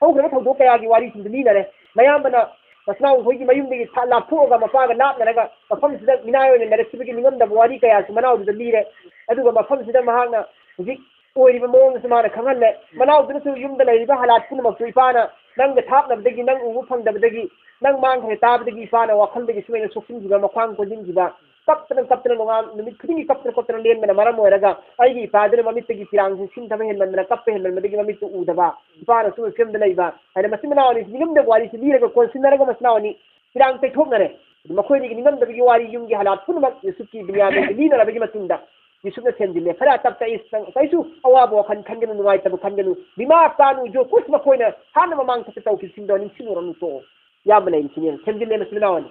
ꯍꯧꯈ꯭ꯔꯕ ꯊꯧꯗꯣꯛ ꯀꯌꯥꯒꯤ ꯋꯥꯔꯤꯁꯤꯡꯗ ꯂꯤꯅꯔꯦ ꯃꯌꯥꯝꯕꯅ ꯃꯁꯅꯥꯎ ꯑꯩꯈꯣꯏꯒꯤ ꯃꯌꯨꯝꯗꯒꯤ ꯂꯥꯞꯊꯣꯛꯑꯒ ꯃꯄꯥꯒ ꯂꯥꯞꯅꯔꯒ ꯃꯐꯝꯁꯤꯗ ꯃꯤꯅꯥꯏ ꯑꯣꯏꯅ ꯂꯩꯔꯛꯈꯤꯕꯒꯤ ꯅꯤꯡꯉꯝꯗꯕ ꯋꯥꯔꯤ ꯀꯌꯥꯁꯨ ꯃꯅꯥꯎꯗꯨꯗ ꯂꯤꯔꯦ ꯑꯗꯨꯒ ꯃꯐꯝꯁꯤꯗ ꯃꯍꯥꯛꯅ ꯍꯧꯖꯤꯛ ꯑꯣꯏꯔꯤꯕ ꯃꯑꯣꯡꯗꯁꯨ ꯃꯥꯅ ꯈꯪꯍꯜꯂꯦ ꯃꯅꯥꯎꯗꯨꯅꯁꯨ ꯌꯨꯝꯗ ꯂꯩꯔꯤꯕ ꯍꯥꯂꯥꯠ ꯄꯨꯝꯅꯃꯛꯁꯨ ꯏꯄꯥꯅ ꯅꯪꯒ ꯊꯥꯞꯅꯕꯗꯒꯤ ꯅꯪ ꯎꯕ ꯐꯪꯗꯕꯗꯒꯤ ꯅꯪ ꯃꯥꯡꯈ꯭ꯔꯦ ꯇꯥꯕꯗꯒꯤ ꯏꯄꯥꯅ ꯋꯥꯈꯜꯗꯒꯤ ꯁꯨꯃꯥꯏꯅ ꯁꯣꯛꯆꯤꯟꯈꯤꯕ ꯃꯈ꯭ꯋꯥꯡ ꯀꯣꯟꯁꯤꯟꯈꯤꯕ ꯀꯞꯇꯅ ꯅꯨꯃꯤꯠ ꯈꯨꯗꯤꯡꯒꯤ ꯀꯞꯇꯅ ꯂꯦꯟꯕꯅ ꯃꯔꯝ ꯑꯣꯏꯔꯒ ꯑꯩꯒꯤ ꯏꯄꯥꯗꯨꯅ ꯃꯃꯤꯠꯇꯒꯤ ꯄꯤꯔꯥꯡꯁꯤ ꯁꯤꯡꯊꯕ ꯍꯦꯟꯃꯟꯗꯅ ꯀꯞꯄ ꯍꯦꯟꯃꯟꯕꯗꯒꯤ ꯃꯃꯤꯠꯇꯨ ꯎꯗꯕ ꯏꯄꯥꯅꯁꯨ ꯐꯤꯂꯝꯗ ꯂꯩꯕ ꯍꯥꯏꯅ ꯃꯆꯤꯟ ꯃꯅꯥꯎ ꯑꯅꯤ ꯅꯤꯡꯉꯝꯗꯕ ꯋꯥꯔꯤꯁꯤ ꯂꯤꯔꯒ ꯀꯣꯟꯁꯤꯟꯅꯔꯒ ꯃꯆꯤꯟ ꯃꯅꯥꯎ ꯑꯅꯤ ꯄꯤꯔꯥꯡ ꯇꯩꯊꯣꯛꯅꯔꯦ ꯃꯈꯣꯏꯗꯒꯤ ꯅꯤꯡꯉꯝꯗꯕꯒꯤ ꯋꯥꯔꯤ ꯌꯨꯝꯒꯤ ꯍꯥꯂꯥꯠ ꯄꯨꯝꯅꯃꯛ ꯌꯨꯁꯨꯐꯀꯤ ꯕꯤꯟꯌꯥꯃꯤꯟꯒꯤ ꯂꯤꯅꯔꯕꯒꯤ ꯃꯇꯨꯡꯗ ꯌꯨꯁꯨꯐꯅ ꯊꯦꯝꯖꯤꯜꯂꯦ ꯈꯔ ꯇꯞꯇ ꯀꯩꯁꯨ ꯑꯋꯥꯕ ꯋꯥꯈꯜ ꯈꯟꯒꯅꯨ ꯅꯨꯡꯉꯥꯏꯇꯕ ꯈꯟꯒꯅꯨ ꯕꯤꯃꯥ ꯀꯥꯅꯨ ꯖꯣ ꯀꯨꯁ ꯃꯈꯣꯏꯅ ꯍꯥꯟꯅ ꯃꯃꯥꯡ ꯊꯛꯇ ꯇꯧꯈꯤꯕꯁꯤꯡꯗꯣ ꯅꯤꯡꯁꯤꯡꯉꯨꯔꯅꯨ ꯇꯣꯛꯑꯣ ꯌꯥꯝꯕ ꯂꯩꯔꯤꯁꯤꯅꯦ ꯊꯦꯝꯖꯤꯜꯂꯦ ꯃꯆꯤꯟ ꯃꯅꯥꯎ ꯑꯅꯤ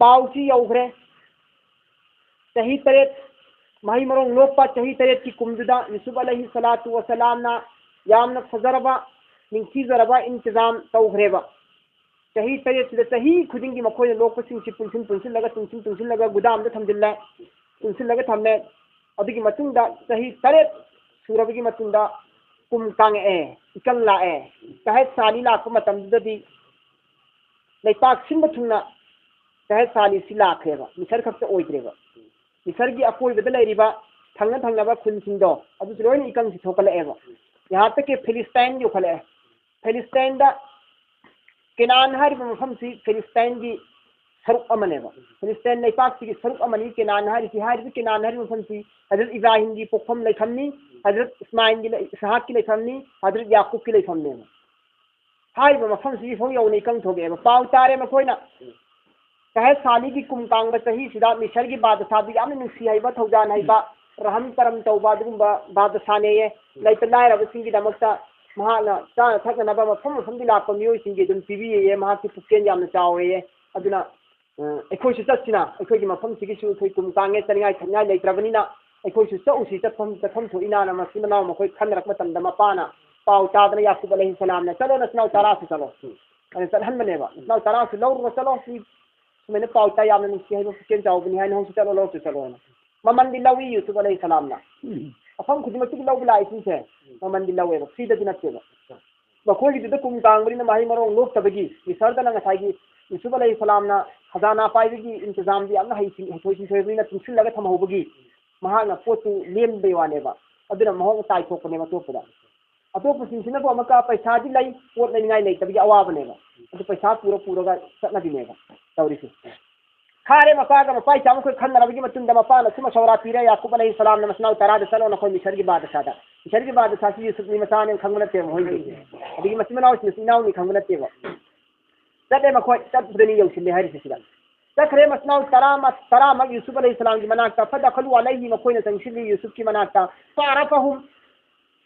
पाउची यौग्रे चही तरेत मही मरों लोपा चही तरेत की कुमजुदा यूसुफ अलैहि सलातु व सलाम ना यामना फजरबा निंखीजरबा इंतजाम तौग्रेबा चही तरेत सिदा चही खुदिंगी मखोय लोप सिंग ची पुंसिन लगा गुदाम दा थमजिल्ला पुंसिन लगा थमने अदुगी मतुंदा चही तरेत सूरबगी मतुंदा कुम कांग इकल ला कहे साली लाख मतमददी लेपाक सिंब थुंगना कहे साली सिलाखेबा मिसर खक्त ओइद्रेबा मिसर की अकोइबदा लेरिबा थंगना खुनसिंदो अदुस लोइन इकंग सि थोकलेबा यहाँ तक के फिलिस्तीन जो खले फिलिस्तीन दा केनान हारिबा मफम सि फिलिस्तीन की सरुक अमनेबा फिलिस्तीन लेपाक सि सरुक अमनी केनान हारि सि हारिबा केनान हारि मफम सि हजरत इब्राहिम की पोखम लेखमनी हजरत इस्माइल की इसहाक की लेखमनी हजरत याकूब की लेखमने हारिबा मफम सि फो यौने इकंग थोगेबा पाव तारे मखोइना कहे साली की कुमकांग चही सिदा मिसर की बादशाह याम नुसी हैबा थौजान हैबा रहम करम तौबा दुगुंबा बादशाहने लैत लायरबसिंगी दमक्ता महाना चा थकनबा मफम लाप मियोइसिंगी दुम पिबिये महाकी पुकेन याम चावे अदुना एखोइसु चत्सिना एखोइगी मफम सिगिसु एखोइ कुमकांगे चनिगाय थन्याय लैत्रबनिना एखोइसु चौसी चत्फम थोइना न मसिमना मखोइ खनरक मतमदा मपाना पाउ तादना याकूब अलैहि सलाम ने चलो नसनाउ तारा से चलो अने चलहनबनेबा नसनाउ तारा से लौर चलो मैंने पाउता याम नुसी है पुकेन चावबनी है नोंसु चलो लो चलो ममन दी लवी यूसुफ अलैहि सलाम ना अफम खुदिमति लव लाइसिंग से ममन दी लवे फ्री द दिनतेबा मखोगी द कुम कांगबनी माही मरो लोक तबगी मिसर द नंगासागी यूसुफ अलैहि सलाम ना खजाना पाइबगी इंतजाम दी अमना हाइसिंग होइसिंग सोइबनी तुमसिन लगा थमहोबगी महाना पोतु लेम बेवानेबा अदुना महो ताइ थोकने मतोपदा अतोपसिंसिना को अमका पैसा दी लई पोत लेनिगाय लेतबगी अवाबनेबा अदु पैसा पूरा चटनदिनेबा तौरिसु खारे मपागा मपाई चाम को खन्नरबगी मतुंदा मपाना सुम सौरा पीरे याकूब अलैहि सलाम ने मसनाउ तरा दे चलो नखो मिसर की बादशाह सी यूसुफ नि मसाने खंगनते होइगी अदिगी मसिमनाउ सिनाउ नि खंगनते बा तदे मखो तदनी यौसिले हारिसे सिदा तखरे मसनाउ तरा मग यूसुफ अलैहि सलाम की मनाकता फदखलु अलैहि मखोइना तंशिली यूसुफ की मनाकता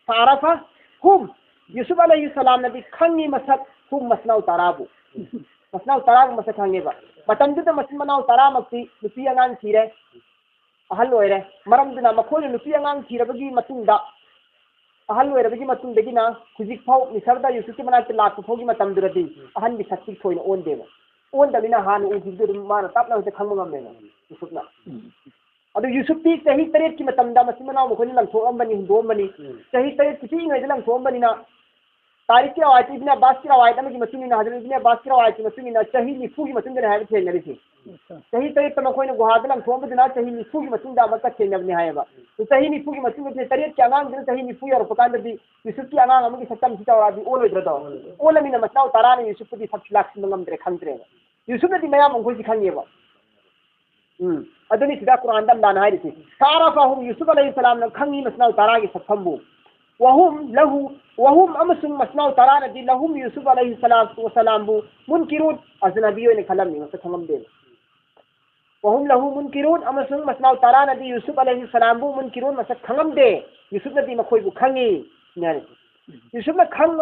फारफहुम यूसुफ अलैहि सलाम ने खंगी मसक हुम मसनाउ तराबु मसनाउ तराग मसक खंगेबा मतंदुदा मसिन मनाउ तरामक्ति नुपी अंगांग थीरे अहल ओइरे मरमदुना मखोइना नुपी अंगांग थीरबगी मतुंदा अहल ओइरबगी मतुंदगिना खुजिक फाउ मिसरदा यूसुफ की मनाकता लाख फोगी मतंदुरदी अहन बि सक्ति थोइना ओनदेबा ओनदबिना हान उजिदु माना तापना होते खंगममेना यूसुफना अदु यूसुफती चही तरेत की मतंदा मसिन मनाउ मखोइना लंथोअमबनी हुंदोअमबनी चही तरेत किसी नैदा लंथोअमबनीना तारीख की रवायत इब्ने अब्बास की रवायत में मसुनी हजरत इब्ने अब्बास की रवायत मसुनी चही निफू की मसुन है थेनरी थी चही तरीत तो मखोइन गुहाद लंग थोम बिना चही निफू की मसुन दा मक्का थेनबने है तो चही निफू की मसुन में तरीत के अंगांग दिन चही निफू और पकान दी यूसुफ की अंगांग अमगी सत्तम सितावा दी ओल इद्रदा ओल मिना मसनाउ तारा ने यूसुफ की सब लाख सिंगम दरे खंद्रे यूसुफ ने मया मंगो जी खंगेबा अदनी सिदा कुरान दा लाना है थी सारा फाहum यूसुफ अलैहि सलाम ने खंगी मसनाउ तारा की सफम्बु वहुम अमसुंग मसनाउ तराना दी लहुम यूसुफ अलैहि सलातु वसलाम बु मुनकिरुन अजनबियो ने खलम नहीं मत खंगम दे वहुम लहु मुनकिरून अमसुंग मसनाउ तारा नदी यूसुफ अलैहि सलाम बु मुनकिरून मसक खंगम दे यूसुफ नदी मखोई बु खंगी नारे यूसुफ ना खंग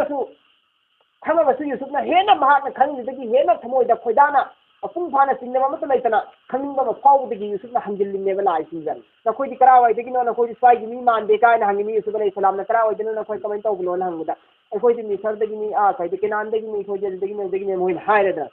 बसु यूसुफ ना हेना महाक ना खंग दगी हेना थमोय दा खोइदाना अपुंग फाना सिंगमा मत लैतना खंगिंग म फाउ दगी यूसुफ ना हंजिल ने बला सिंजन ना कोई करा वाई दगी ना कोई स्वाई गी मान दे का ना हंगी यूसुफ अलैहि सलाम ना करा वाई दना ना कोई कमेंट तौबनो ना हंगदा कोई दी मिसर दगी नि आ kai de kenan dagi ni खोजे दगी ने मोइन हायरदा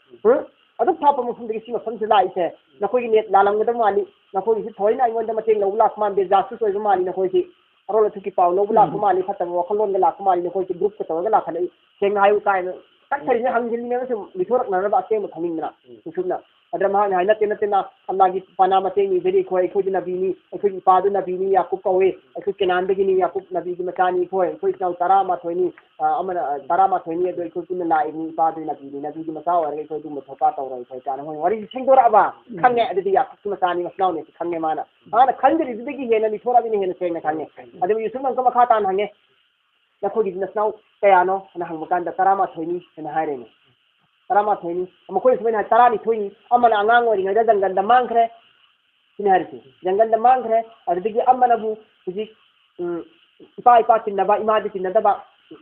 अदु थाप मफुम दगी सिमा फंस लाइसे ना कोई नेट लालंग द माली ना कोई सि थोइना आइवन द मतेंग लौ लाख मान दे जासु सोइ माली ना कोई सि अरोल थुकी पाउ लो बुला को माली खतम वखलोन द लाख माली ना कोई सि ग्रुप को द लाख नै सेंग हायु काय न तक थरि ने हंगिल ने सु लिथोरक ना बा सेंग थमिंग ना सुसुना अदर मा हाय नते ना अल्लाह की पना मतेंग नि दरी खोई खोज नबी नि खोई पादु नबी नि याकूब कवे खोई केनान दगी नि याकूब नबी की मचानी खोई खोई नाउ तारा मा थोइनी अमन तारा मा थोइनी दो खोई कुन लाई नि पादु नबी की मचा और खोई तुम थोपा तौर खोई कान होय वरी सेंगोरा बा खंगे अदि याकूब की मचानी मसनाउ ने खंगे माना आना खंदरी दगी हेना लिथोरा बिनि हेना सेंग ना खंगे अदि यूसुफ नंग मखा तान हंगे ना खोई मसनाउ कयानो ना हंग मकान द तारा मा थोइनी ना हायरे नि तारामा थोइनी मखोई सुबेन तारानी थोइनी अमना आंगांग ओरिङा jungle the मांखरे cine Harsi jungle the मांखरे अदगी अमनाबु हुजी इपा तिन्नबा इमादी तिन्नदबा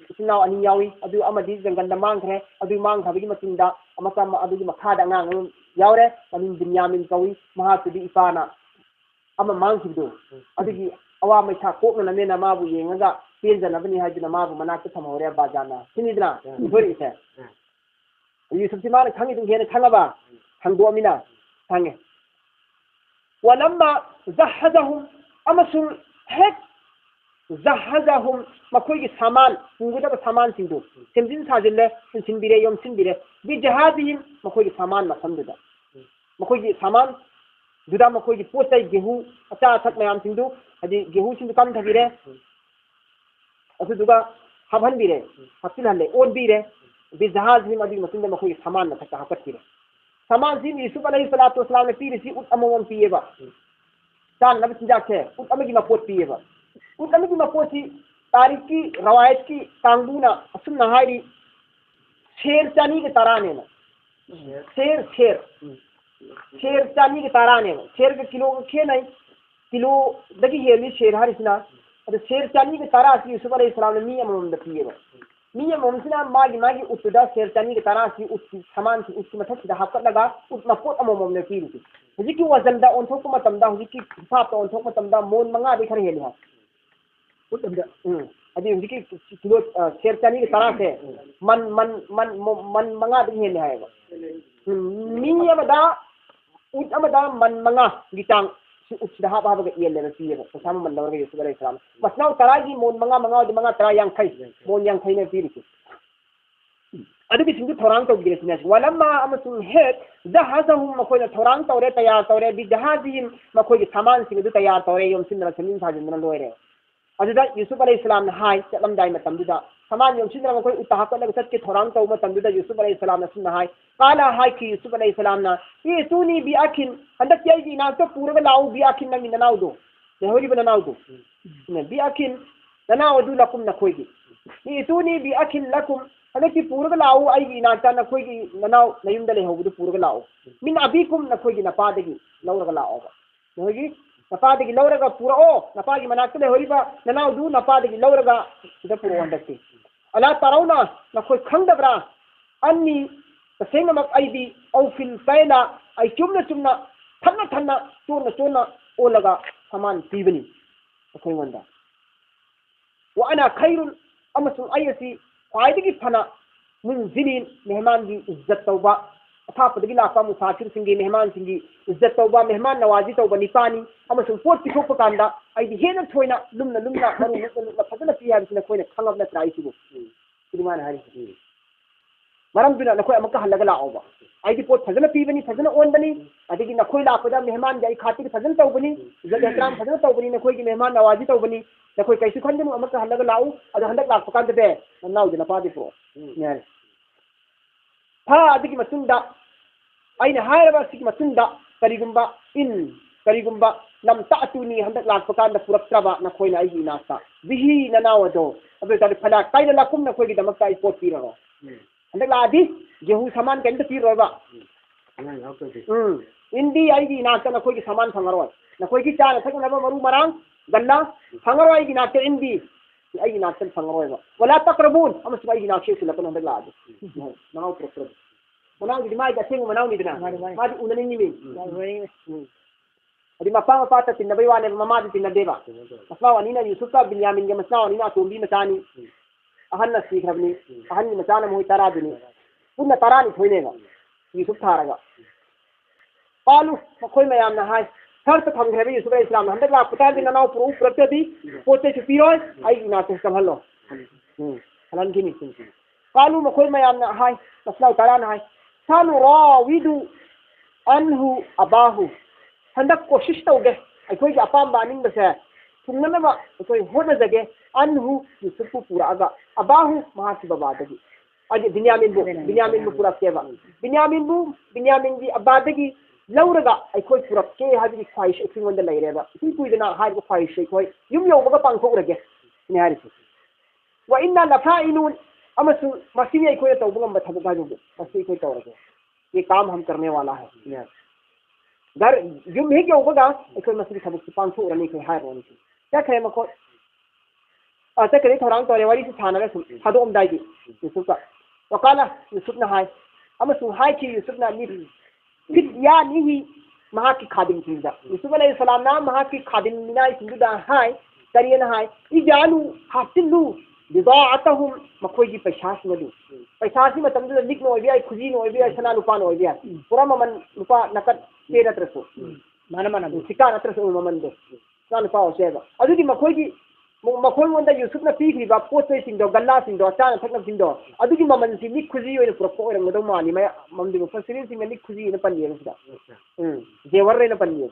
सिनाव अनि यावी अदु अमदी जंगल द मांखरे अदु मांग खबगी मतिंदा अमका अदुगी मखादा आंगांग यावरे अनि बिन्यामिन कवी महासुदी इपाना अमा मांखिदो अदगी अवा मैथा कोकना नेना माबु येंगा पेंजनबनी हाजिना माबु मनाक थमहोरे बाजाना सिनिदना इफोरिसे यूसुफ सिमान खंगी तुम हेन खंगबा खंगो अमिना खंगे वलम्मा जहजहुम अमसुल हेक जहजहुम मखोई की सामान पुगदब सामान सिंदु सेमजिन साजिले सिनबिरे योम सिनबिरे बि जहादिहिम मखोई की सामान मसमदुदा मखोई की सामान दुदा मखोई की पोचै गेहूं अचा अथक मयाम सिंदु हदि गेहूं सिंदु कम थबिरे असु दुगा हबन बिरे हसिल हले ओन बिरे बिजहाज ही मदी मसिंद मखोई सामान न तक हकत किरे सामान जी यूसुफ अलैहि सलातु वसलाम ने पीरिसी उत अमम पीएबा चान नबी सिंजा के उत अमगी मपोत पीएबा उत अमगी मपोती तारीख की रवायत की कांगूना असुन नहारी शेर चानी के तराने ना शेर चानी के तराने ना शेर के किलो के नहीं किलो दगी हेली शेर हरिसना अरे शेर चानी के तारा सी यूसुफ अलैहि सलाम ने अमम द पीएबा मिया मोमसिना मागी उत्तुदा शेर चानी के तारा सी उत सामान सी उसकी मथक दा हाकत लगा उत मपोत अमम ने पीरिसी हुजी की वजन दा ओंथोक मतमदा हुजी की हिसाब तो ओंथोक मतमदा मोन मंगा दे खरे हेली हा उत अमदा अदी हुजी की किलो शेर चानी के तारा से मन मंगा दे हेली हाएगा मिया मदा उत अमदा मन मंगा गितांग उच्च हाब हाब के येले रसी है साम मन लवर के यूसुफ अलैहि सलाम मसनाउ तरागी मोन मंगा तरा yang खै मोन yang खै ने पीरिसी अदगी सिंगु थोरांग तो गिरसिना वलम्मा अमसुम हेत जहाजहुम मखोय थोरांग तौरे तैयार तौरे बि जहाजिम मखोय की सामान सिंगु तैयार तौरे योम सिंदरा समिन साजिंदरा लोयरे अदुदा यूसुफ अलैहि सलाम ने हाय चलमदाय मतमदुदा सामान योम सिंदरा मखोय उताहक लग सत के थोरांग तौ मतमदुदा यूसुफ अलैहि सलाम ने सुन हाय काला हाय की यूसुफ अलैहि सलाम ना ये सुनी बि अखिन हंदक याई ना तो पूर्व लाऊ बि अखिन नमी ननाउ दो नेहोरी बननाउ दो ने बि अखिन ननाउ दु लकुम नखोय की ये सुनी बि अखिन लकुम हंदक पूर्व लाऊ आई नाता नखोय की ननाउ नयुम दले होबुदु पूर्व लाऊ मिन अबिकुम नखोय की नपादगी लौरगा लाओ नेहोगी नपादगी लौरगा पुरो नपागी मनाकले होरिबा ननाउ दु नपादगी लौरगा द पुरो हंदकती अला तराउना नखोय खंगदब्रा अन्नी तसेंगमक आईदी औ फिल पैला आई चुमना थन्ना चोना ओलगा समान पीबनी अखोय वंदा व अना खैरुल अमसु आयसी ख्वाइदगी फना मुंजिलिन मेहमान की इज्जत तौबा अथापदगी लापा मुसाफिर सिंगी मेहमान सिंगी इज्जत तौबा मेहमान नवाजी तौबा निपानी अमसु पोट पिथोप कांदा आईदी हेन थोइना लुमना मरु लुमना फजना पी हाबिसना खोइना खंगब न त्राइसिबो सिदिमान हारि मरम बिना नखोय अमका हलगा लाओबा आईदी पोट फजना पीबनी फजना ओनबनी अदगी नखोय लापदा मेहमान जाई खातिर फजना तौबनी इज्जत एहतराम फजना तौबनी नखोय की मेहमान नवाजी तौबनी नखोय कैसु खंदनु अमका हलगा लाऊ अद हंदक लाप कांद दे ननाउ दिना पादे पो ने था अदगी मतुंदा आईने हायरबा सिगी मतुंदा करिगुंबा लम तातुनी हंदक लाप कांद पुरक्त्रबा नखोयना आईगी नास्ता बिही ननावदो अबे ताले फला काइला लाकुम नखोय की दमक ताई पोट पीरो हंदक लादी गेहूं सामान केंद पीरोबा इंदी आईगी नाक नखोई की सामान फंगरोय नखोई की चार थकनब मरु मरांग गल्ला फंगरोय आईगी नाक इंदी आईगी नाक फंगरोय वला तकरबून अमस आईगी नाक से लपन हंदक लाद मनाव प्रोप्रो मनाव di mai ka sing manaw ni dina ma di unanin ni min adi mapa ta tin bai wane mama di tin deba asma wani na yusuf ka binyamin ga masna wani na tumbi masani ahan na sikh rabni ahan ni masana moy tara dini punna tara ni thoine ga yusuf tharaga qalu makoi mayam na hai thar ta tham ghre yusuf islam handak la puta din na pro pratyati pote chupiroi ai na to samhalo halan gini qalu makoi mayam na hai masna tara na hai sanu rawidu anhu abahu handak koshish tawge aikoi ga apam baning base thungna ba aikoi hona jage anhu yusuf pura aga abahu mahasi babadagi aje binyamin bu pura keba binyamin di abadagi lauraga aikoi pura ke haji khaish ekring wanda laireba ti kuidana har ko khaish aikoi yum yobaga pangthograge ni harisi wa inna la fa'ilun amasu masini aikoi tawbungam bathabuga jobe masi aikoi tawrage ये काम हम करने वाला है घर जुम ही के होगा कोई मसली सबक पांच सौ रनी के हार होनी थी क्या कहे मको ऐसे करे थोरांग तोरे वाली से थाना रे हदो उमदाई की यूसुफ का वकाला यूसुफ ने हाय हम सुहाय की यूसुफ ने नी फिर या नहीं महा की खादिम थीदा यूसुफ अलैहि सलाम ना महा की खादिम मिना सिंदुदा हाय करियन हाय इजालू हासिलू बिदाअतहुम मखोई की पैसास मदु पैसासी मतम दु लिक नो बिया खुजी नो बिया सना रुपा नो बिया पूरा ममन रुपा नकद के रत्रसो माना सिका रत्रसो ममन दो सना रुपा ओसेबा अदुदी मखोई की मखोई वंदा यूसुफ ना पीखरी बा पोते सिंदो गल्ला सिंदो चाना थकना सिंदो अदुदी ममन सि लिक खुजी ओइन पुरपो ओरंग दो मानी मै ममदि फसिरिन सिंग लिक खुजी न पन्नी सिदा जेवर रे न पन्नी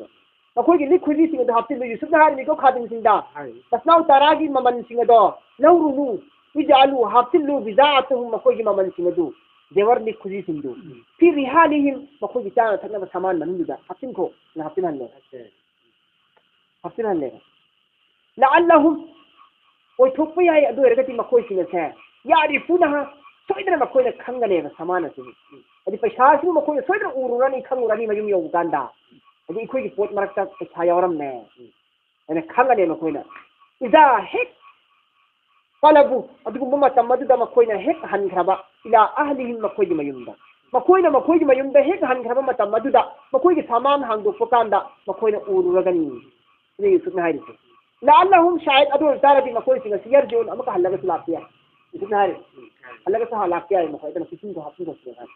मखोई की लिक खुजी सिंग द हफ्ते यूसुफ ना हार निको खादिम सिंदा बसनाउ तारागी ममन सिंग दो लौरुनु इजालू हाफिलू बिजाअतहुम मखोई की ममन सिंगदु जेवर नि खुजी सिंदु फिर रिहालिहिम मखोई की चाना थकना सामान मनदुदा हफिन को ना हफिन हनले लअल्लहुम ओय थोपय है अदु रगति मखोई सिंग से यारिफुनहा सोइदना मखोई ना खंगने सामान से अदि पैसा सु मखोई सोइदना उरुरानी खंगुरानी मयुम यो गांदा अदि इखोई की पोट मरकता पैसा यावरम ने एने खंगने मखोई ना इजा हेक Kalabu adugu matam maduda makoina hek hangraba ila ahlihim makoigi mayumda makoigi mayumda hek hangraba matam maduda makoigi saman hangdo pokando makoina ururagani ni yusuf na harise la'allahum shayad adu tarati makoi singa siyarjun amaka halaga lafiya yusuf na harise halaga sa lafiya makoi tan kisin ko hapun ko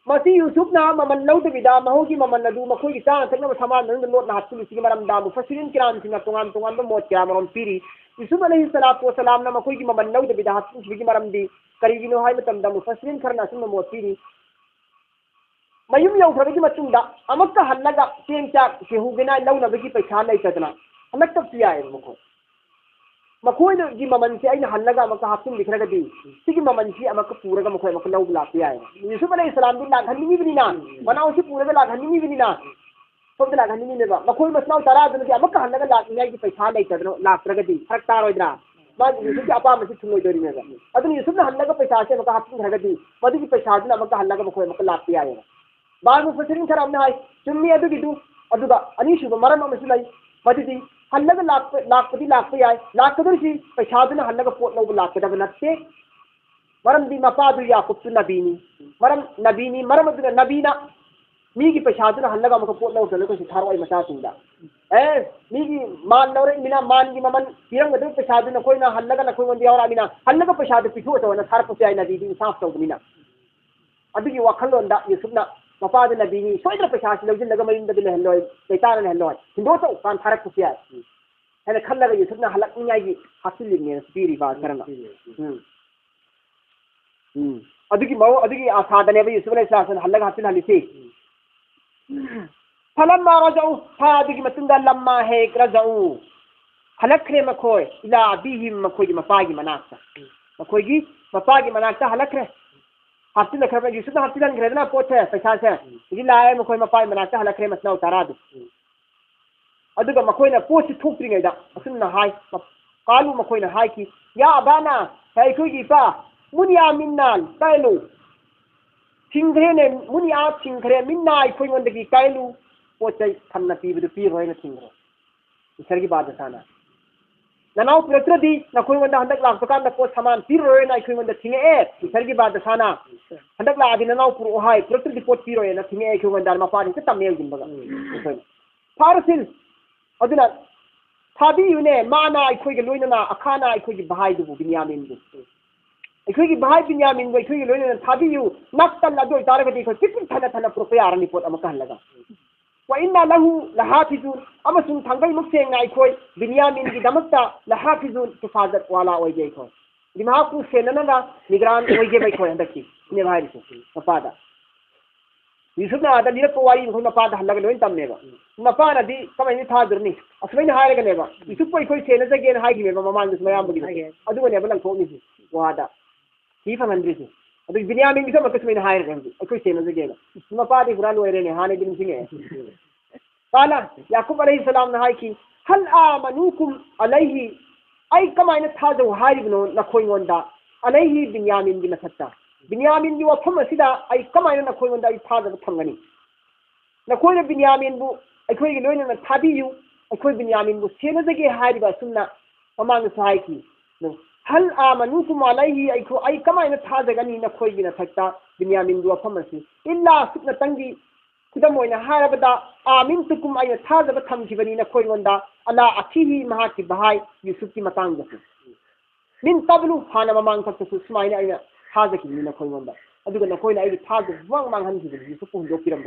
masi yusuf na maman lawda bida mahogi maman nadu makoigi sa takna saman nan lot na hatul sigi maram da mufassirin kiram singa tongan ba mot kiram ron piri Yusuf अलैहिस्सलातु वस्सलाम ना मकोई की ममन now the बिदा हत्स बिगी मरम दी करीगिनो हाय मतम the मुफस्सिरिन Kharna सुन मोतीरी मयुम यौ थबगी मतुंदा अमक्का हल्लगा पेंचा के हुगना लौ न बिगी पैसा लै तदना अमक तब पिया है मकोई की ममन से आई हल्लगा मक्का हत्स दिखरगा दी सिगी ममन से अमक पूरगा मकोई मक लौ बुला पिया है यूसुफ अलैहिस्सलाम दी लाघनी बिना बनाओ से पूरगा लाघनी बिना सब लाघनी ने बा मकोई मसनाउ तारा दन के अमक हल्लगा लाघनी की पैसा लै तदनो लात्रगा दी फरक तारोइद्रा मा यूसुफ की अपा मसी थुलोय दोरी मेगा अदन यूसुफ ने हल्लगा पैसा से मका हत्स दिखरगा दी मदि की पैसा दन अमक हल्लगा मकोई मक ला पिया है बार मुफस्सिरिन खराम ने हाय चुन्नी अदु गिदु अदुगा अनीशु मरम मसलाई मदि हल्लगा लाखपति लाखपति आय लाखदुरसी पैसा दन हल्लगा पोट लो लाखदा बनते मरम दी मपादु याकूब तु नबीनी मरम नबीनी मरम अदु नबीना मी की पैसा दन हल्लगा मक पोट लो चले को सिथारो मसा सिंदा मी की मान लौरे मिना मान की ममन पिरंग दु पैसा दन कोई ना हल्लगा न कोई वंदी और मिना हल्लगा पैसा दु पिथो तो ना थार पुसे आय नदी दी साफ तो मिना अदु की वखल लोंदा यूसुफ ना मपाद नबीनी सोइद्र पैसा से लौजिन लगा मइन दले हल्लोय पैतान हल्लोय हिंदो तो कान थार पुसे आय है खल्लगा यूसुफ ना हलक नियाई की हासिल ने स्पीरी बात करना अदु की मौ अदु की आसादने बे यूसुफ अलैहि हल्लगा हासिल हलिसी फलम्मा रजऊ फादु की मतुंदा लम्मा है रजऊ हलखरे मखोय इला अबीहिम मखोय की मपागी मनाक्ता मखोय की मपागी मनाक्ता हलखरे हासिल खरे यूसुफ ना हासिल खरे ना पोथे पैसा से जी लाए मखोय मपागी मनाक्ता हलखरे मसना उतारा दु अदुगा मखोय ना पोछि थुक्त्रिङैदा असुन हाय कालू मखोय ना हाय की या अबाना है कोई की पा मुनिया मिन्नाल कायलू सिंघरे ने मुनिया सिंघरे मिन्ना कोई वंदगी कायलू पोचै थन्ना पीबदु पीरोयना थिंग्रो इसरगी बादशाहना ननाव पुरत्रदी नखोई वंदा हंदक लाख दुकान दा पोच सामान पीरोयना इखोई वंदा थिंगे इसरगी बादशाहना हंदक लादी ननाव पुर ओहाय पुरत्रदी पोच पीरोयना थिंगे इखोई वंदा मपानी से तमेल जिंबगा फारसिल अदुना थाबी युने माना इखोई के लोइना अखाना इखोई की बहाई दुबु बिन्यामिन दु इखोई की बहाई बिन्यामिन गो इखोई के लोइना थाबी यु नक्तल अदो तारगदी इखोई पिपिन थना थना प्रोपेयारनी पोट अमका लगा वइन्ना लहु लहाफिजुन अमसुन थांगै मुक्सेंगा इखोई बिन्यामिन की दमकता लहाफिजुन हिफाजत वाला ओइजे इखोई दिमाग सेनना निगरान ओइजे बैखोई हंदकी ने भाई से मपादा यूसुफना आदा लिरक वारी इखोई मपादा हल्लग लोइन तमनेबा मपाना दी कमाई थादुरनी असमैन हायरगनेबा यूसुफ को इखोई सेनजगेन हाइगिनेबा ममान दुस मयाम बगी अदुगनेबा लंथोकनिसि वादा की फंगंद्रिसि अदु बिन्यामिन की समकसमैन हायरगनेबा इखोई सेनजगेन मपादी पुरा लोयरेने हाने दिन सिंगे काला याकूब अलैहि सलाम ने हाय की हल आमनुकुम अलैहि आई कमाइन थाजो हारिबनो नखोई वंदा अलैहि बिन्यामिन की मथत्ता बिन्यामिन की वफम असिदा आई कमाइन नखोई वंदा आई थाजो थंगनी नखोई बिन्यामिन बु अखोई की लोइना थाबियु अखोई बिन्यामिन बु सेनजगे हारिबा सुन्ना ममांग सहाय की हल आमनुकुम अलैहि अखो आई कमाइन थाजगनी नखोई की नथत्ता बिन्यामिन की वफम असि इल्ला सुना तंगी खुदम ओइना हारबदा आमिन तुकुम आई थाजब थमखिबनी नखोई वंदा अला अखिही महा की बहाई यूसुफ की मतंग दसु मिन तबलु हाना ममांग तक सुमाइना आई थाजकी नि नखोई वंदा अदुगा नखोइना आई थाज वंग मांग हन की यूसुफ को दोकिरम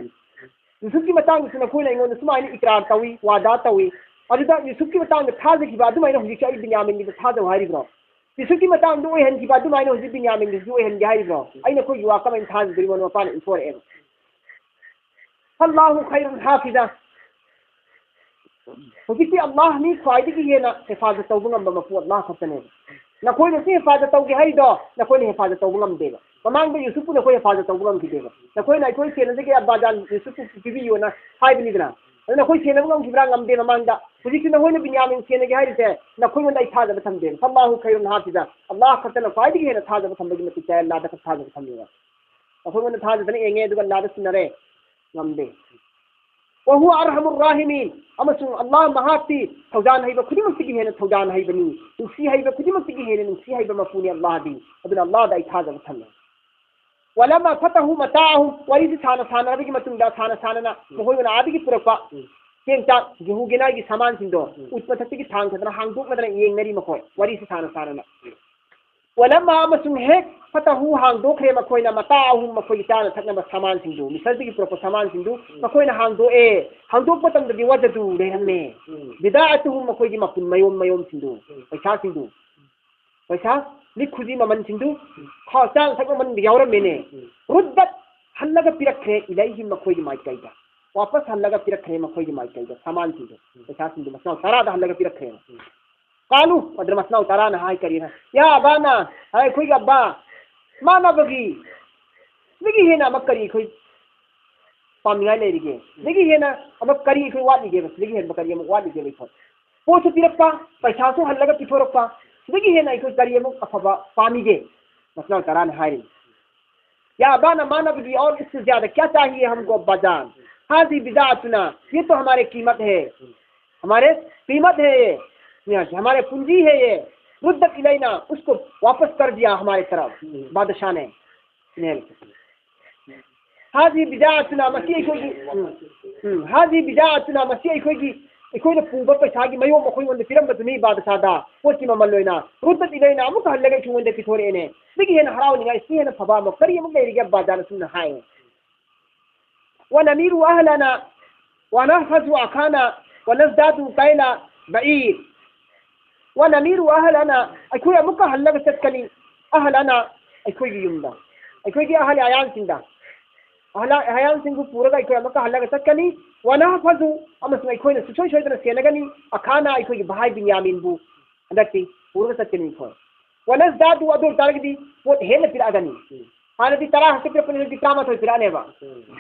यूसुफ की मतंग से नखोइना इंगोन सुमाइना इकरार तवी वादा तवी अदुदा यूसुफ की मतंग थाजकी बा दुमाइना हुजी आई बिन्यामिन की थाज हारिब्रो यूसुफ की मतंग दो हन की बा दुमाइना हुजी बिन्यामिन की जो हन हारिब्रो आई नखोई युवा कमन थाज बिमन मपान इनफोर एम अल्लाह खैरुन हाफिजा हुजिकी अल्लाह नि ख्वाइदगी हेना हिफाजत तौब ngam मपु अल्लाह खतने नखोई ने हिफाजत तौगे हाइदो नखोई ने हिफाजत तौब ngam देबा ममांग बे यूसुफ ने कोई हिफाजत तौब ngam देबा नखोई ना कोई सेन जगे अब्बाजान यूसुफ पीबी योना हाइबनी दना नखोई सेन ngam किब्रा ngam दे ममांग दा हुजिकी नखोई ने बिन्यामिन सेन के हाइते नखोई ने थाजब थम दे अल्लाह खैरुन हाफिजा अल्लाह खतने ख्वाइदगी हेना थाजब थम बगी मति चाय अल्लाह दा थाजब थम देबा नखोई ने थाजब ने एंगे दुगा अल्लाह दा सुनरे ngam वहु अरहमुर राहिमीन अमसुंग अल्लाह महाती थौजान हैबा खुदिमक्तिगी हेना थौजान हैबनी नुसी हैबा खुदिमक्तिगी हेना नुसी हैबा मफूनी अल्लाह दी अदुना अल्लाह दा इथाजब थल्ले वलमा फतहु मताहु वरिद थाना थाना रबिगी मतुंगा थाना थाना मोहोयना आदिगी पुरपा केंता जुहुगिना की सामान सिंदो उत्पत्तिगी थांग खतना हांगदुक मदना येंगनरी मखोय वरिद थाना थाना वलमा अमसुंग हेक फतहु हांगदोखरे मखोयना मताहु मखोय ताना थकना सामान सिंदो मिसलदिगी पुरपा सामान सिंदो मखोयना हांगदो हांगदोक मतंदगी वजदु लेहमे बिदाअतुहु मखोयगी मपुन मयोम मयोम सिंदो पैसा लिखुजी ममन सिंदो खाचाल थक मन यावरमेने रुद्दत हल्लगा पिरखरे इलैहि मखोयगी माइकाइदा वापस हल्लगा पिरखरे मखोयगी माइकाइदा सामान सिंदो पैसा सिंदो मसना सारादा हल्लगा पिरखरे कालू अदर मसना उतारा ना हाय करीना या अबाना हाय खोई अब्बा माना बगी निगी हेना मकरी खोई पामिया लेरिगे निगी हेना अब करी खोई वालीगे बस निगी हेन बकरी हम वालीगे लेखो पोछ पिरप्पा पैसा सो हल्लगा पिथोरप्पा निगी हेना खोई करी हम अफबा पामीगे मसना उतारा ना हाय या अबाना माना बगी और इससे ज्यादा क्या चाहिए हमको अब्बा जान हाजी बिदाअतुना ये तो हमारे कीमत है हमारे कीमत है ये हमारे पूंजी है ये रुद्दत इलैना उसको वापस कर दिया हमारे तरफ बादशाह ने हाजी बिदाअतुना मसी कोई हाजी बिदाअतुना मसी कोई इकोई पूबा पैसा की मयो मखोई वंदे पिरम बदनी बादशाह दा पोची ममल लोइना रुद्दत इलैना अमुक हल्लगे छुंदे पिथोरे ने दिगी हेन हराव निगा इसी हेन फबा म करी अमुक लेरिगे बाजार सुन हाय व नमीरु अहलना व नहफजु अखाना व नज़दादु कैला बईर व नमीरु अहलना अखोई अमुक हल्लगे चटकनी अहलना अखोई युमदा अखोई की अहल आयान सिंदा अहला आयान सिंगु पूरगा अखोई अमुक हल्लगे चटकनी व नहफजु अमस अखोई सुचोय सोयदना सेनगनी अखाना अखोई भाई बिन्यामिन बु अंदती पूरगा चटकनी अखोई व नज़दादु अदुर तारगदी पोट हेन पिरागनी हानदी तरा हसे पिरपन दी त्रामा थोय पिरानेबा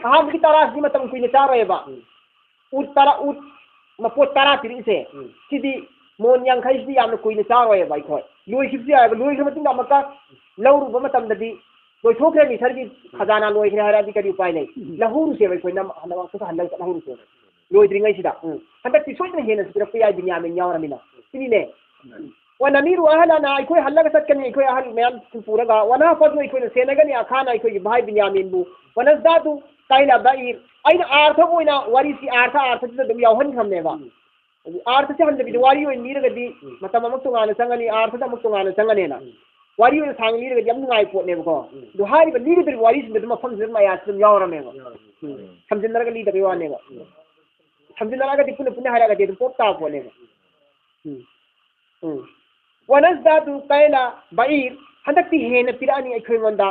हां की तरा दी मतम कुई चारोयबा उत तरा उत मपोट तरा पिरिसे सिदी मोन यांखैसी यामन कुई चारोयबा अखोई लोई खिबसी आयबा लोई खमतिंग अमका लौरुबा मतमददी लोई थोखरे मिसरगी खजाना लोई खरे हरादी करी उपाय नहीं लहुरु से कोई नम हलवा तो हल्ला लहुरु से लोइद्रिङैसिदा हन्दक्ति सोइदना हेना पिरक्पा याइ बिन्यामिन यावरमिना सिनिने वनमीरु अहलना अखोय हल्लगा चटकनी अखोय अहल मयाम पुरगा वना फजु अखोय सेनगनी अखाना अखोय भाई बिन्यामिन बु वनजदातु काइला बाइर अइन अर्थ ओइना वारिसी अर्थ दम यावहन खमनेबा अर्थ से हंदबि वारी ओइ नीरगदी मतम अमक तोगाना संगनी अर्थ द अमक तोगाना संगनेना वारी ओइ सांग नीरगदी यम नुगाई पोटनेबको दु हारिबा नीरगदी वारी सिम दम फम जिर माया सिम यावरमेबा समजिनरगा लीदबि वानेबा समजिनरगा दि पुन हारागा दि पोटा पोनेबा वनजदातु काइला बाइर हंदक्ति हेन पिरानी अखोय मंदा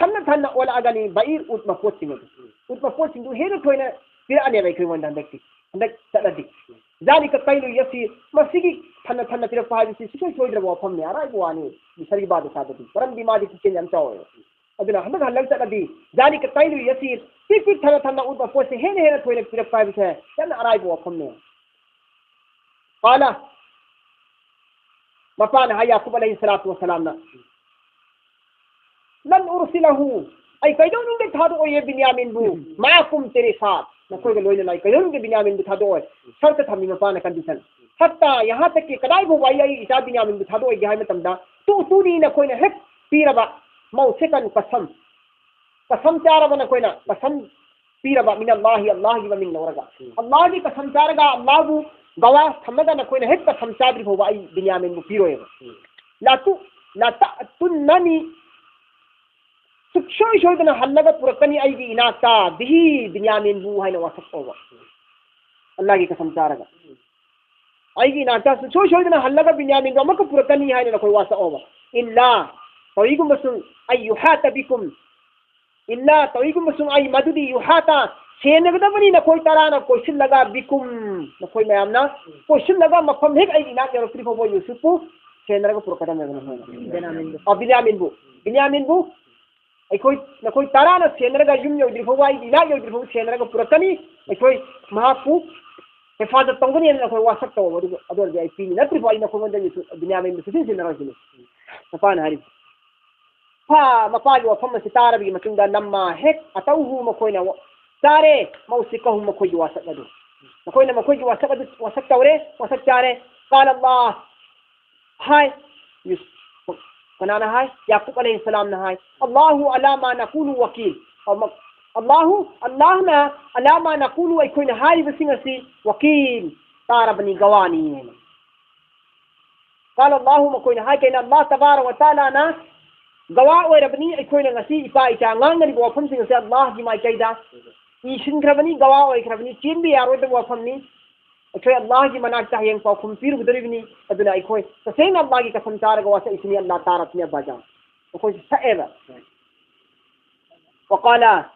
थन्ना ओला अगनी बाइर उतमा पोचिंग दु हेन थोइना पिरानी अखोय मंदा हंदक चलदी जालिका काइलु यसी मसिगी थन्ना पिरा पाहाबि सिसोय सोइद्रबो वफमने अराइबो वानी मिसरगी बाद सादती परम दिमागी किचेन यम चाव अदुना हंदक हल्लग चलदी जालिका काइलु यसी पिक थन्ना उतमा पोचे हेन थोइना पिरा पाहाबि से यम अराइबो वफमने काला मपान है याकूब अलैहिस्सलातु वस्सलाम ना लन उरसिलहु आई कैदोनु के थादो ओये बिन्यामिन बु माकुम तेरे साथ नकोय के लोइने लाई कैदोनु के बिन्यामिन बु थादो ओय शर्त थमी मपान कंडीशन हत्ता यहां तक कि कदाई बु वाई आई इसा बिन्यामिन बु थादो ओय गहाय मतमदा तू नी नकोय ने हेक पीरबा मौसे कन कसम चारबा नकोय ना कसम पीरबा मिन अल्लाह व मिन नवरगा अल्लाह की कसम चारगा अल्लाह बु गवा थमगा नकोय ने हेक कसम चाद्रि बु वाई बिन्यामिन बु पीरोय लाता तुन्ननी सुक्षोय शोदना हल्लगा पुरकनी आईगी इनाता दिही बिन्यामिन बु हाइना वासक्तोबा अल्लाह की कसम चारगा आईगी इनाता सुक्षोय शोदना हल्लगा बिन्यामिन बु मक पुरकनी हाइना नकोय वासओबा इल्ला तोइगुम बसुं ay yuhata bikum illa tawigum sung ay madudi yuhata senagdabani na koy tarana question laga bikum na koy mayam na question laga mafam hek ay ina yaro tri fo yusufu senaraga purkada me gana binyamin bu ay koy na koy tarana senaraga yum yo dri fo ay ina yo dri fo senaraga purkani ay koy mahapu hefazat tongani na koy wasak to ador ay pini na tri fo ay na koy binyamin bu sin senaraga gini napana hari mapagi wa famma sitara bi matunda namma hek atauhu makoina sare mausikahu makoyi wasaqadu makoina makoyi wasaqadu wasaqtawre wasaqtare qala allah hay kanana hay yaqub alayhi salam na hay allah ala ma naqulu wakil allah na ala ma naqulu ay koina hay bisingasi wakil tarabni gawani qala allah makoina hay kaina allah tabarak wa taala na gawa oirabani aikoina ngasi ipa ita ngangani wafam sing se Allah ji mai kaida ishin grabani gawa oikrabani chimbi yaro de wafam ni akai Allah ji manak ta yang pa khum pir gudribni aduna aikoi tasain Allah ki kasam tar gawa se isni Allah tarat ne baja akoi saeba waqala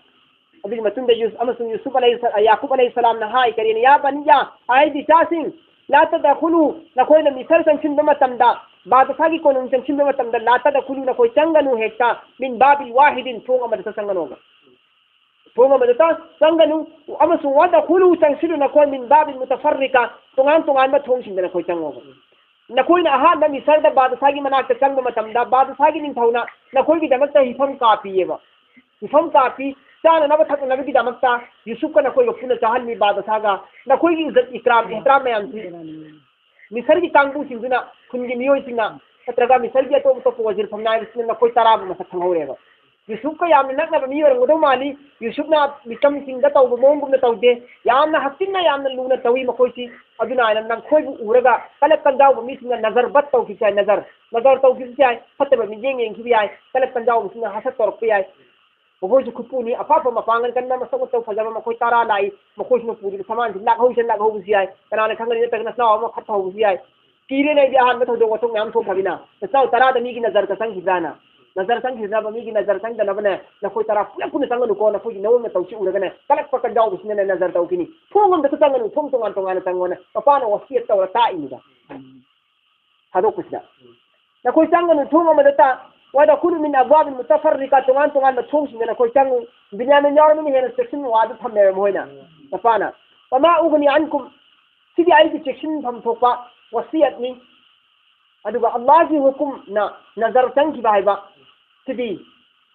abin matunda yusuf alayhi yaqub alayhi salam na hai karin ya baniya ai di tasing la tadkhulu na koina misal san chin bama tamda बाद सागी को नं चंचिम में तम लाता the खुलू न कोई चंगनु हेक्ता मिन बाबिल वाहिदिन थोंग अमद संगन होगा थोंग अमद ता संगनु अमसु वाद खुलू चंसिलु न कोई मिन बाबिल मुतफर्रिका तोंगान में थोंग सिंदन कोई चंग होगा न कोई न हा न मिसल द बाद सागी मनाक चंग में तम दा बाद सागी निं थौना न कोई की दमक हिफम कापीएबा हिफम कापी चान नब थक नबी की दमकता यूसुफ का न कोई पुन चाहल मी बाद सागा न कोई की इज्जत इकराम एहतराम में अंती मिसर की कांगबू सिंगना खुनगी मियोय सिंगा तत्रगा मिसर की तो वजीर फमनाय बिस्मिल्लाह कोई तराब मसक खंगौरेबा यूसुफ का यामन नकना मियोर ngudau mali यूसुफ ना मिकम सिंगा तौ मोंगुम न तौदे यामना हक्तिना यामना लूना तवी मकोइसी अदुना नन खोइबु उरगा कलक कंदाव मिसिंगा नजर बत तौ किचाय नजर तौ किचाय फतबा मिजेंग येंग कियाय कलक कंदाव मिसिंगा हसत तौर पियाय बहोज खुपुनी अपाप मपांगन कन्ना मसक तौ फजबा मकोइ तारा लाई मकोइ न पूरी सामान लाग हौ जियाय कनाने खंगनि तकना नाव म खत हौ जियाय कीरे ने भी आहान में थोड़ो वतों नाम थो खबिना तो साउ तरा दमी की नजर का संग हिजाना नजर संग हिजा बमी की नजर संग दनबने न कोई तरा पुन संग नु को न कोई नव में तौची उरगने कलक पकड़ जाओ बिसने नजर तौ किनी फोंगम de संग नु फोंग तोंगान संगने पापा न वसियत तौ ता इनिदा हदो कुछदा न कोई संग नु फोंगम दता वादा कुल min abwab mutafarriqa तोंगान न फोंग सिने न कोई संग बिन्यामिन यार में हेन सेक्शन वाद थमे मोइना पापाना वमा उगनी अनकुम सिदी आई की सेक्शन थम थोपा वसियत नि अदुगा अल्लाह की हुकुम ना नजर तंग की बाइबा सिदी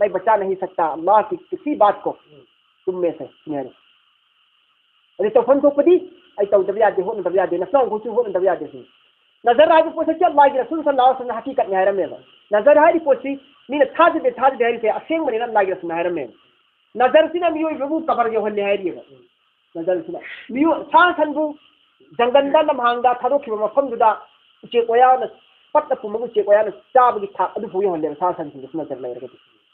नहीं बचा नहीं सकता अल्लाह की किसी बात को तुम में से नहीं अरे तो फन को पदी आई तो दबिया दे हो न दबिया दे नस्लों को हो न दबिया दे नजर आए को से अल्लाह के रसूल सल्लल्लाहु अलैहि वसल्लम हकीकत में हरम में नजर आए को से मीन थाज दे से असेंग में अल्लाह के रसूल हरम में नजर से ना मियो बबू कबर जो हल्ले है री नजर से ना मियो सा संबू जंगंदा लमहांगा थारो की मफम दुदा उचे कोया न पत्त पुमगु चे कोया न चाबगी था अदु फुय हल्ले सा सन से नजर ले रगे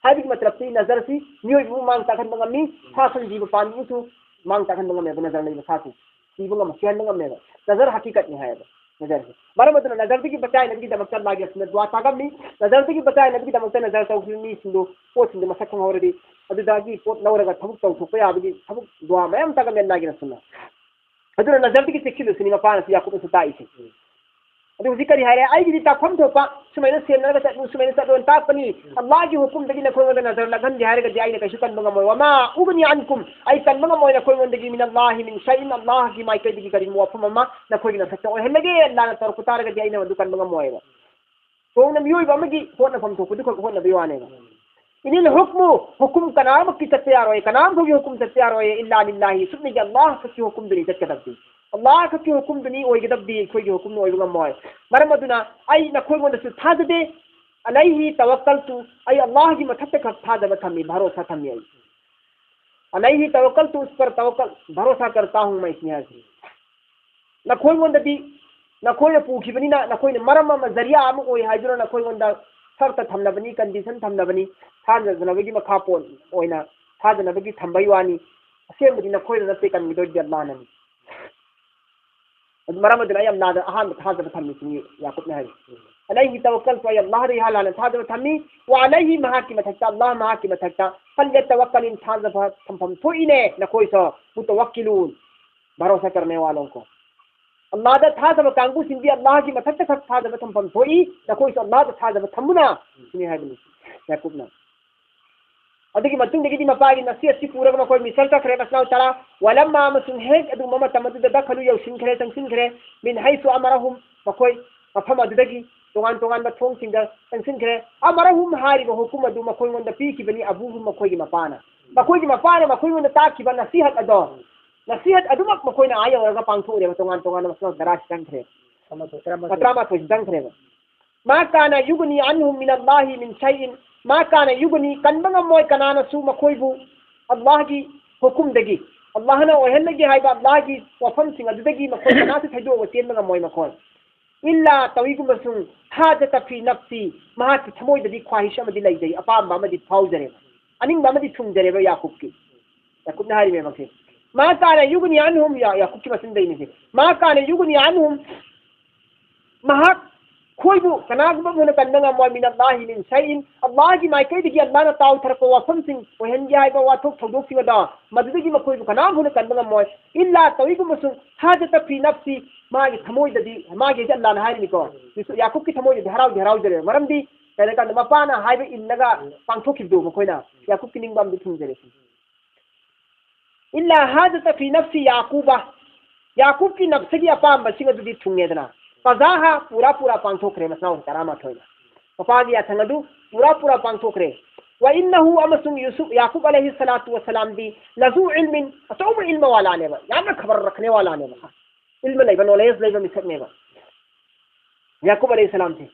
हाबी मतलब सी नजर सी मियो बबू मांग ताखन बंगमी सा सन जीव पानी सु मांग ताखन बंगमे नजर नहीं सा सी जीव बंगम सियान बंगमे नजर हकीकत में है नजर से बारे मतलब नजर की बचाए नबी दमक चल लागे उसने दुआ तागमी नजर की बचाए नबी दमक नजर तौफीनी सिंदो पोत सिंदो मसक होरदी अदुदागी पोत लौरगा थबुक तौथुप याबगी थबुक दुआ मयम तागमे लागे रसुना अदुना नजर की सिक्खिदो सिनेमा पान से याकुब सुताई से अदु जिकरी हारे आई गी ताफम थोपा सुमैना सेनरगा तनु सुमैना तदोन तापनी अल्लाह की हुकुम दगी न कोई नजर लगन जारेगा जाई न कैसु कन मंगमोय वमा उगनी अनकुम आई कन मंगमोय न कोई दगी मिन अल्लाह मिन शैइन अल्लाह की माई के दगी करी मुअफम मा न कोई न सच्चा ओ हेलगे अल्लाह न तर कुतारगा जाई न दुकन मंगमोय तो न मियोय बमगी होन फम थोप दुक होन बिवाने इनिल हुक्मु हुकुम कनाम की तत्यार होय कनाम को हुकुम तत्यार होय इल्ला लिल्लाह सुन्नी के अल्लाह की हुकुम दनी तत्कदबी अल्लाह की हुकुम दनी ओइगदबी कोई हुकुम न ओइगम मोय मरम मदुना आई न कोई मोद सु थादे अलैहि तवक्कलतु आई अल्लाह की मथत का थादब थमी भरोसा थमी आई अलैहि तवक्कलतु उस पर तवक्कल भरोसा करता हूं मैं इसमें से न कोई मोद दी न कोई पूखी बनी ना न कोई मरम जरिया अम ओइ हाइजरो न कोई मोद शर्त थमनबनी कंडीशन थमनबनी थाजनबगी मखा पोन ओइना थाजनबगी थंबई वानी असेंबदी न कोई नते कन मिदो दी अल्लाह ननी मरम दिन अयम नाद अहान थाजब थमी सिंगी याकुब ने है अलैहि तवक्कल तो अल्लाह रे हालान थाजब थमी व अलैहि महा की मथक्ता अल्लाह महा की मथक्ता फल यतवक्कल इन थाजब थम फुइने न कोई सो मुतवक्किलून भरोसा करने वालों को अल्लाह दा थाजब कांगू सिंगी अल्लाह की मथक्ता थाजब थम फुइ न कोई सो अल्लाह दा थाजब थमुना सिंगी है बिनी याकुब ना अदगी मतुंग दगी मपागी नसीहत पूरक में कोई मिसल का खरे बसना तरा वलम्मा मसुन है अदु मम तमद दखलु यौ सिंखरे तंसिन खरे मिन हैसु अमरहुम मकोई मफम अदगी तोगान तोगान ब थोंग सिंग तंसिन खरे अमरहुम हारि ब हुकुम अदु मकोई मोंद पी की बनी अबुहु मकोई की मपाना मकोई मोंद ता की ब नसीहत अदो नसीहत अदु मकोई ना आयो रगा पांगथो रे तोगान तोगान मसना दराश तंखरे तरामा तो तंखरे मा काना युगनी अनहुम मिन अल्लाह मिन शैइन मा काना युगनी कनबंग मोय कनाना सु मखोइबु अल्लाह की हुकुम दगी अल्लाह ना ओहलगे हाइबा अल्लाह की वफम सिंग अदगी मखोय कना से थैदो वतेन मंग मोय मखोय इल्ला तविगु मसु हाजत फी नफ्सी मा की थमोय दगी ख्वाहिश मदि लई जई अपाम मदि फाउजरे अनिंग मदि थुंजरे बा याकूब ना हारि में मखे मा काना युगनी अनहुम याकूब की मसिन देनी से मा काना युगनी अनहुम महा खोइबु कनागबु मुन कन्नगा मोय मिन अल्लाह मिन शैइन अल्लाह की माइकै दिगी अल्लाह ना ताउ थरको वफम सिंग ओहन जाय बा वाथोक थोदोक सिवदा मदुगी मखोइबु कनाग मुन कन्नगा मोय इल्ला तविगु मसु हाजत फी नफ्सी मागी थमोय ददी मागी अल्लाह ना हारि निको याकूब की थमोय धराव जरे मरमदी कने का मपाना हाइबे इल्लगा पांथोखिदो मखोइना याकूब की निंगबाम दि थुंजरे इल्ला हाजत फी नफ्सी याकूब की नफ्स की अपाम बसिग ददी थुंगेदना फजाहा पूरा पांथोखरे मसना करामत होइना पपागी अथंगदु पूरा पांथोखरे व इन्नहु अमसुम यूसुफ याकूब अलैहि सलातु व सलाम दी लजू इल्मिन अतौब इल्म वाला ने याना खबर रखने वाला ने इल्म नहीं नॉलेज नहीं मिसक ने याकूब अलैहि सलाम से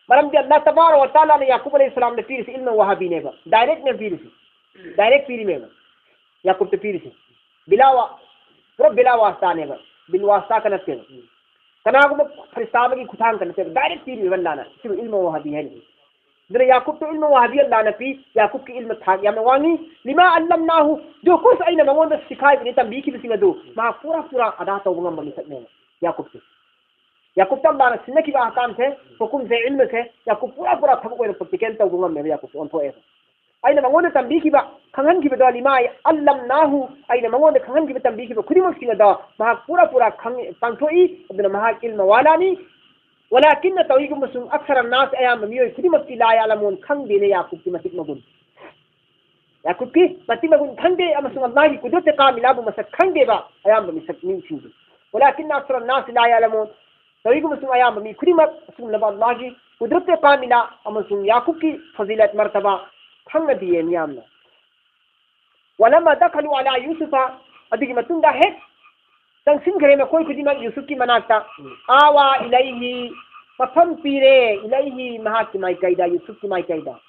मरम दे अल्लाह तबारक व तआला ने याकूब अलैहि सलाम ने पीर से इल्म वहाबी ने डायरेक्ट ने पीर से डायरेक्ट पीर में याकूब ते पीर से बिला वास्ता ने बिल वास्ता कनत के कनागु फरिस्ताब की खुतान करते डायरेक्ट पीर वल्ला ना सिर्फ इल्म वहाबी है जरा याकूब तो इल्म वहाबी अल्लाह ने पी याकूब की इल्म था या में वांगी लिमा अल्लमनाहु जो कुछ आइना मंगोंद सिखाई बिनी तंबी की बिसिंग दो मा पूरा अदा तो ngam बनी सकने याकूब तो अल्लाह ने सिन्ने की अहकाम से हुकुम से इल्म से याकूब पूरा थब को प्रैक्टिकल तो ngam में याकूब ऑन तो आइना मंगोंद तंबी की बा खंगन की बदवा लिमा अल्लमनाहु आइना मंगोंद खंगन की तंबी की खुदी मुस्किन दा मा पूरा खंग पांथोई अदन मा इल्म वालानी वलाकिन तवीगु मसुम अक्सर अन्नास अयाम मियो खुदी मुस्किन ला यालमून खंग देने याकूब की मतिक मगुन याकूबकी मति मगुन खंगे अमसुंग अल्लाहगी कुदरत कामिलाबु मसक खंगेबा अयाम मिसक निसिंग वलाकिन अक्सर अन्नास ला यालमून तविगु मसुंग अयाम मी खुदिमक असुंग अल्लाहगी कुदरत कामिला अमसुंग याकूबकी फजीलत मर्तबा खंगदिए मियामना वलमा दखलु अला यूसुफा अदिगी मतुंदा हेक तंसिंगरे मकोई खुदिमक यूसुफकी मनाक्ता आवा इलैहि मफम पीरे इलैहि महाकी माइकैदा यूसुफकी माइकैदा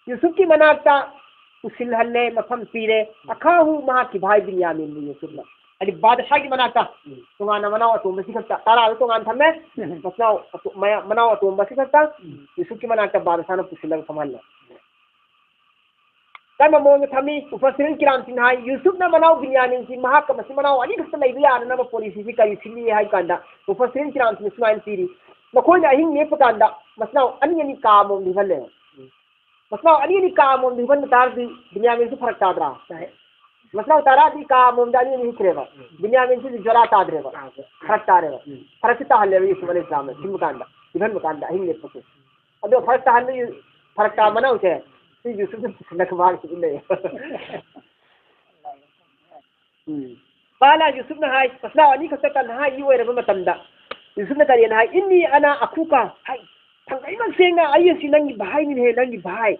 यूसुफकी मनाक्ता उसिल हल्ले मफम पीरे अखाहु महाकी भाई बिन्यामीन ने यूसुफना अदि बादशाह की मनाक्ता तोंगाना मनाव अतोम बसी खता तारा तोंगान थमे मसनाव मनाव अतोम बसी खता यूसुफ की मनाक्ता बादशाह ने पुसिल संभालना तब मोंग थमी उपसरिन किराम सिंह हाई यूसुफ ना मनाव बिन्यामीन की महाक मसी मनाव अनी खत लैबि याना पॉलिसी की कई सिली हाई कांदा उपसरिन किराम सिंह स्माइल पीरी मखोना अहिंग नेप कांदा मसनाव अनी काम निहले मसलाव अनी काम निबन तारदी बिन्यामीन से फरक तादरा मसलाव तारा दी काम दानी नहीं करेगा बिन्यामीन से जरा तादरेगा फरक तारेगा फरक ताहले यूसुफ अलैहि सलाम सिम कांदा इधर मकांदा हिंग नेप को अदो फरक ताहले फरक ता बनाओ छे यूसुफ से नखवाल से ले बाला यूसुफ ने हाय मसलाव अनी खता ना हाय ये रे मतमदा यूसुफ ने करियन हाय इन्नी अना अखुका हाय थंगाई मग सेंगा आई सी नंगी भाई नि हे नंगी भाई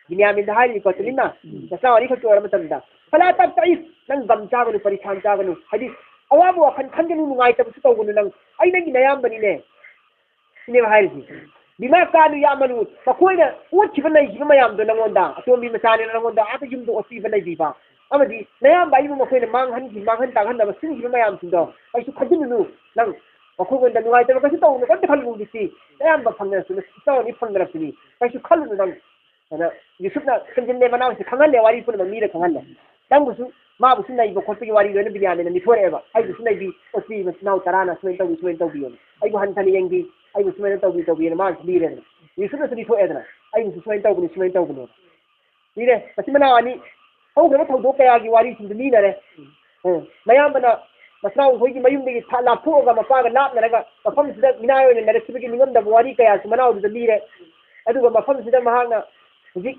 बिन्यामीन धाई को तलिना दसा वाली खतो वर मतमदा फला तब ताइस नंग गम चागनु परिखान चागनु हदि अवाबो अखन खंगनु नुगाई तब सु तौगनु नंग आई नंगी नयाम बनी ने इने भाई जी बिमा कानु यामनु पकोइना उच बनai ji mayam do nangonda atombi masane nangonda ata yumdo osi banai bi ba amadi nayam bai mo koina manghan ta han da sin ji mayam sin do ai su khadinu nang अखोगन नुगाई तब कसी तौन कत खलबु दिसी याम ब फंगना सुन तौ नि फंगरा सुनी कसी खलु नंग अना यूसुफना खंजने मनाव से खंगले वारी पुन मी रे खंगले तंग बुसु मा बुसु नै ब खोपि वारी दोन बियाने नि थोरेबा आई बुसु नै बि ओसी मसनाव तराना सुन तौ बियन आई बु हनथनि यंगी आई बुसु नै तौ बियन मा बि रे यूसुफना सुनी थो एदना आई बुसु सुन तौ बुनो नि रे कसी मनावानी हो गरे थौ दो कया की वारी सिन नि रे मयाम बना मसनाव होगी मयुम देगी थाला फोगा मपागा लापनरगा मफम सिदा मिनायो ने नरसिबगी निगमदा वारी कया मनाव द लीरे अदुगा मफम सिदा महाना हुजी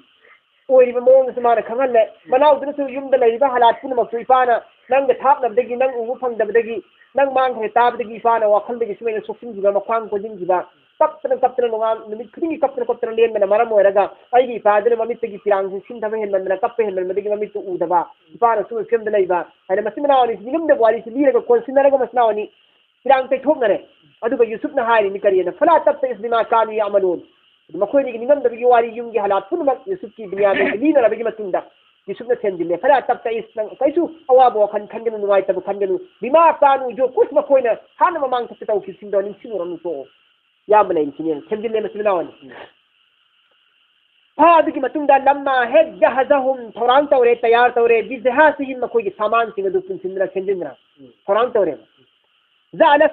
ओइरिबा मोंग समाना खंगले मनाव दुसु युमदा लैबा हालात पुन मक्सु इपाना नंग थापनबदगी नंग उबु फंगदबदगी नंग मांग खे ताबदगी इपाना वाखलदगी सुमेन सोखिंजिबा मखांग कोजिंजिबा कप्तन नोंगा निमित खुदिंगी कप्तन लेनबना मरम ओरगा आइगी इपादने ममितगी पिरांग सिन थबे हेनमना कप्पे हेनमदगी ममित उदबा इपाना सु सेमद लैबा हैन मसिमनावनी निगमदा वारी सिलीरगा कोनसिनरगा मसनावनी पिरांग ते ठोकनरे अदुगा यूसुफना हायरि नि करियना फला तब ते इसलिमा कानु यामलून मखोइनि निगमदगी वारी युमगी हालात पुनमक यूसुफकी बियाने लीनरबगी मतुंदा यूसुफना सेंजिले फला तब ते इस कैसु अवाबो खंगनु नुवाई तब खंगनु बिमा कानु जो कुछ मखोइना हान ममांग तब तौ किसिंदो निसिमुरनु तो या बने इंसिनियन सेंजिले मसिमनावनी फादगी मतुंदा लम्मा हे जहजहुम थौरान तौरे तैयार तौरे बिजहासिहिम मखोइगी सामान सिंग दु सिंद्रा सेंजिंद्रा थौरान तौरे जालस